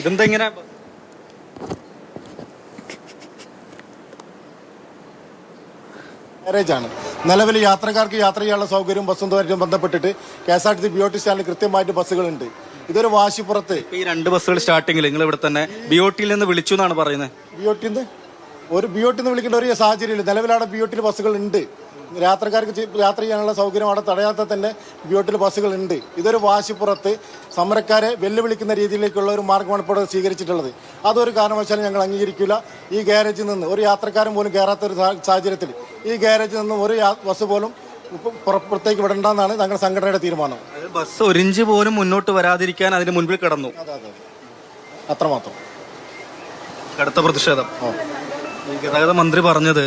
ഇതെന്താ ഇങ്ങനെ? ആണ് നിലവിൽ യാത്രക്കാർക്ക് യാത്ര ചെയ്യാനുള്ള സൗകര്യം ബസ്സും ബന്ധപ്പെട്ടിട്ട് KSRTC BOT സ്റ്റാൻഡിൽ കൃത്യമായിട്ട് ബസ്സുകളുണ്ട്. ഇതൊരു വാശിപ്പുറത്ത് ഈ 2 ബസ്സുകൾ സ്റ്റാർട്ടിങ്ങിൽ നിങ്ങൾ ഇവിടെ തന്നെ BOT നിന്ന് വിളിച്ചു എന്നാണ് പറയുന്നത്. BOT നിന്ന് വിളിക്കേണ്ട ഒരു സാഹചര്യമില്ല. നിലവിലാണ് BOT ബസ്സുകൾ ഉണ്ട്. യാത്രക്കാർക്ക് യാത്ര ചെയ്യാനുള്ള സൗകര്യം അവിടെ തടയാത്ത തന്നെ BOT ബസ്സുകൾ ഉണ്ട്. ഇതൊരു വാശിപ്പുറത്ത് സമരക്കാരെ വെല്ലുവിളിക്കുന്ന രീതിയിലേക്കുള്ള ഒരു മാർഗമാണ് ഇപ്പോൾ സ്വീകരിച്ചിട്ടുള്ളത്. അതൊരു കാരണവശാലും ഞങ്ങൾ അംഗീകരിക്കില്ല. ഈ ഗ്യാരേജിൽ നിന്ന് ഒരു യാത്രക്കാരൻ പോലും കയറാത്ത ഒരു സാഹചര്യത്തിൽ ഈ ഗ്യാരേജിൽ നിന്നും ഒരു ബസ് പോലും പുറത്തേക്ക് വിടണ്ടെന്നാണ് ഞങ്ങളുടെ സംഘടനയുടെ തീരുമാനം. ബസ് ഒരിഞ്ച് പോലും മുന്നോട്ട് വരാതിരിക്കാൻ അതിന് മുൻപിൽ കിടന്നു. അത്രമാത്രം കടുത്ത പ്രതിഷേധം. ഗതാഗത മന്ത്രി പറഞ്ഞത്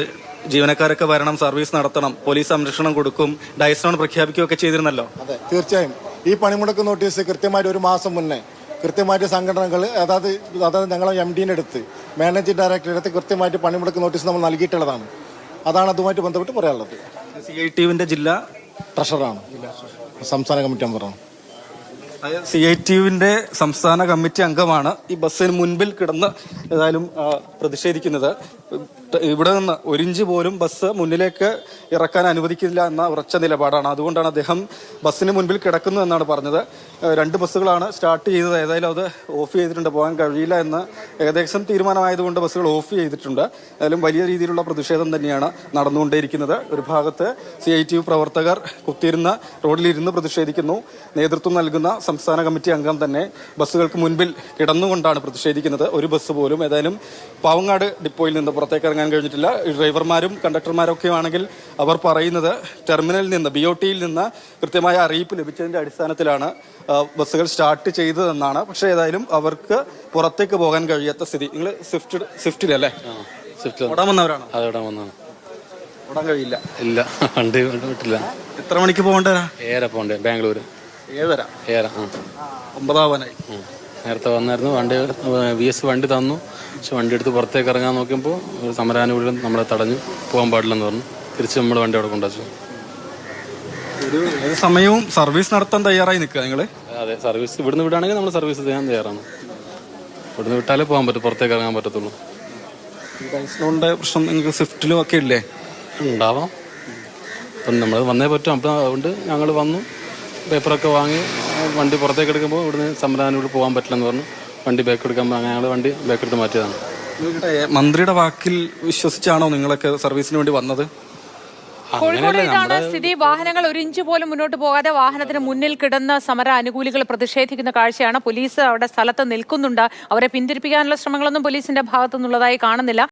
ജീവനക്കാരൊക്കെ വരണം, സർവീസ് നടത്തണം, പോലീസ് സംരക്ഷണം കൊടുക്കും, ഡയസ്ലോൺ പ്രഖ്യാപിക്കുകയൊക്കെ ചെയ്തിരുന്നല്ലോ. അതെ, തീർച്ചയായും ഈ പണിമുടക്ക് നോട്ടീസ് കൃത്യമായിട്ട് ഒരു മാസം മുന്നേ കൃത്യമായിട്ട് സംഘടനകൾ അതായത് ഞങ്ങളെ MD അടുത്ത് മാനേജിംഗ് ഡയറക്ടറുടെ അടുത്ത് കൃത്യമായിട്ട് പണിമുടക്ക് നോട്ടീസ് നമ്മൾ നൽകിയിട്ടുള്ളതാണ്. അതാണ് അതുമായിട്ട് ബന്ധപ്പെട്ട് പറയാനുള്ളത്. CITUവിന്റെ ജില്ലാ ട്രഷറാണ്, സംസ്ഥാന കമ്മിറ്റി അംഗമാണ്. CITUവിന്റെ സംസ്ഥാന കമ്മിറ്റി അംഗമാണ് ഈ ബസ്സിന് മുൻപിൽ കിടന്ന് ഏതായാലും പ്രതിഷേധിക്കുന്നത്. ഇവിടെ നിന്ന് ഒരിഞ്ച് പോലും ബസ് മുന്നിലേക്ക് ഇറക്കാൻ അനുവദിക്കില്ല എന്ന ഉറച്ച നിലപാടാണ്. അതുകൊണ്ടാണ് അദ്ദേഹം ബസ്സിന് മുൻപിൽ കിടക്കുന്നു എന്നാണ് പറഞ്ഞത്. 2 ബസ്സുകളാണ് സ്റ്റാർട്ട് ചെയ്തത്. ഏതായാലും അത് ഓഫ് ചെയ്തിട്ടുണ്ട്. പോകാൻ കഴിയില്ല എന്ന് ഏകദേശം തീരുമാനമായതുകൊണ്ട് ബസ്സുകൾ ഓഫ് ചെയ്തിട്ടുണ്ട്. ഏതായാലും വലിയ രീതിയിലുള്ള പ്രതിഷേധം തന്നെയാണ് നടന്നുകൊണ്ടേയിരിക്കുന്നത്. ഒരു ഭാഗത്ത് CITU പ്രവർത്തകർ കുത്തിയിരുന്ന റോഡിലിരുന്ന് പ്രതിഷേധിക്കുന്നു. നേതൃത്വം നൽകുന്ന സംസ്ഥാന കമ്മിറ്റി അംഗം തന്നെ ബസ്സുകൾക്ക് മുൻപിൽ കിടന്നുകൊണ്ടാണ് പ്രതിഷേധിക്കുന്നത്. ഒരു ബസ് പോലും ഏതായാലും പാവങ്ങാട് ഡിപ്പോയിൽ നിന്ന് പുറത്തേക്ക് ഇറങ്ങാൻ കഴിഞ്ഞിട്ടില്ല. ഡ്രൈവർമാരും കണ്ടക്ടർമാരൊക്കെ ആണെങ്കിൽ അവർ പറയുന്നത് ടെർമിനലിൽ നിന്ന് BOTയിൽ നിന്ന് കൃത്യമായ അറിയിപ്പ് ലഭിച്ചതിന്റെ അടിസ്ഥാനത്തിലാണ് ബസ്സുകൾ സ്റ്റാർട്ട് ചെയ്തതെന്നാണ്. പക്ഷേ ഏതായാലും അവർക്ക് പുറത്തേക്ക് പോകാൻ കഴിയാത്ത സ്ഥിതി. നിങ്ങൾ സ്വിഫ്റ്റിലല്ലേ? ഓടാൻ വന്നവരാണോ? ഓടാൻ കഴിയില്ല. ഇല്ല, വണ്ടി വിട്ടില്ല. എത്ര മണിക്ക് പോകേണ്ടവരാ? 7 പോണ്ടേ, ബാംഗ്ലൂർ 7:30. 9 നേരത്തെ വന്നായിരുന്നു. വണ്ടി VS വണ്ടി തന്നു. പക്ഷെ വണ്ടി എടുത്ത് പുറത്തേക്ക് ഇറങ്ങാൻ നോക്കിയപ്പോൾ ഒരു സമരാനുകൂല്യം നമ്മളെ തടഞ്ഞു. പോകാൻ പാടില്ലെന്ന് പറഞ്ഞു. തിരിച്ച് നമ്മൾ വണ്ടി അവിടെ കൊണ്ടുവച്ചു. ഏത് സമയവും സർവീസ് നടത്താൻ തയ്യാറായി നിൽക്കുക നിങ്ങൾ? അതെ, സർവീസ് ഇവിടുന്ന് വിടുകയാണെങ്കിൽ നമ്മൾ സർവീസ് ചെയ്യാൻ തയ്യാറാണ്. ഇവിടുന്ന് വിട്ടാലേ പോകാൻ പറ്റും, പുറത്തേക്ക് ഇറങ്ങാൻ പറ്റത്തുള്ളൂ. ഡയസ്ലോണിന്റെ പ്രശ്നം നിങ്ങൾക്ക് സ്വിഫ്റ്റിലും ഒക്കെ ഇല്ലേ? ഉണ്ടാവാം. അപ്പം നമ്മൾ വന്നേ പറ്റും. അപ്പം അതുകൊണ്ട് ഞങ്ങൾ വന്നു, പേപ്പറൊക്കെ വാങ്ങി വണ്ടി പുറത്തേക്ക് എടുക്കുമ്പോൾ ഇവിടുന്ന് സമരാനുകൂല്യം പോകാൻ പറ്റില്ലെന്ന് പറഞ്ഞു. വണ്ടി ബാക്ക് എടുക്കാൻ ഞങ്ങൾ വണ്ടി ബാക്ക് എടുത്ത് മാറ്റിയതാണ്. മന്ത്രിയുടെ വാക്കിൽ വിശ്വസിച്ചാണോ നിങ്ങളൊക്കെ സർവീസിന് വേണ്ടി വന്നത്? കോഴിക്കോട് ഇതാണ് സ്ഥിതി. വാഹനങ്ങൾ ഒരു ഇഞ്ച് പോലും മുന്നോട്ട് പോകാതെ വാഹനത്തിന് മുന്നിൽ കിടന്ന് സമര അനുകൂലികൾ പ്രതിഷേധിക്കുന്ന കാഴ്ചയാണ്. പോലീസ് അവിടെ സ്ഥലത്ത് നിൽക്കുന്നുണ്ട്. അവരെ പിന്തിരിപ്പിക്കാനുള്ള ശ്രമങ്ങളൊന്നും പോലീസിന്റെ ഭാഗത്തു നിന്നുള്ളതായി കാണുന്നില്ല.